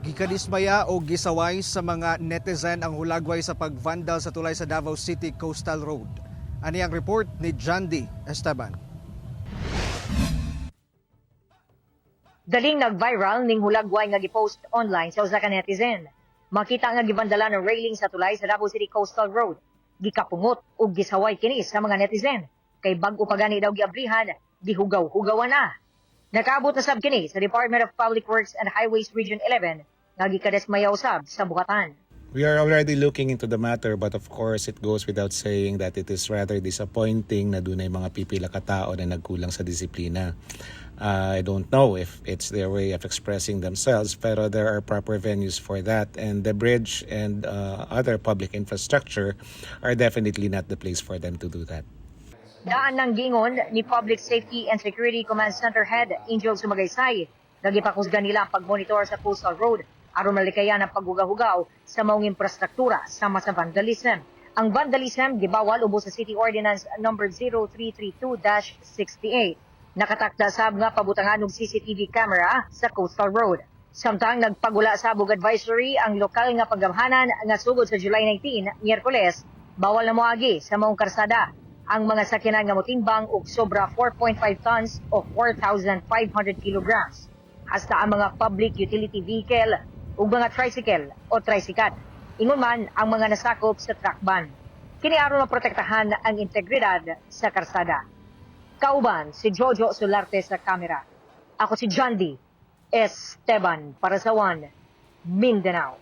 Gikadismaya o gisaway sa mga netizen ang hulagway sa pagvandal sa tulay sa Davao City Coastal Road. Ani ang report ni Jandy Esteban. Daling nag-viral ning hulagway nga gipost online sa usa ka netizen. Makita nga gibandala ng railing sa tulay sa Davao City Coastal Road. Gikapungot ug gisaway kini sa mga netizen. Kay bag-o pa gani daw giabrihan, gihugaw-hugawan na. Nakaabot na sab kini sa Department of Public Works and Highways Region 11 nga gikadesmaya usab sa buhatan. We are already looking into the matter, but of course it goes without saying that it is rather disappointing na dunay mga pipila ka tao na nagkulang sa disiplina. I don't know if it's their way of expressing themselves, pero there are proper venues for that, and the bridge and other public infrastructure are definitely not the place for them to do that. Daan ng gingon ni Public Safety and Security Command Center Head Angel Sumagaysay, nagipakusgan nila ang pagmonitor sa Coastal Road aron malikayan ang paghugaw-hugaw sa maong infrastruktura sama sa vandalism. Ang vandalism gibawal ubos sa City Ordinance number 0332-68. Nakatakda sab nga pabutangan og CCTV camera sa Coastal Road. Samtang nagpagula sa abog advisory ang lokal nga paggamhanan nga sugod sa July 19, Miyerkules, bawal na moagi sa maong karsada ang mga sakyanan nga motimbang og sobra 4.5 tons o 4,500 kilograms. Hasta ang mga public utility vehicle ug mga tricycle o tricycat. Ingon man ang mga nasakop sa truck ban. Kini aron maprotektahan ang integridad sa karsada. Kauban si Jojo Solarte sa kamera. Ako si Jandy Esteban para sa One Mindanao.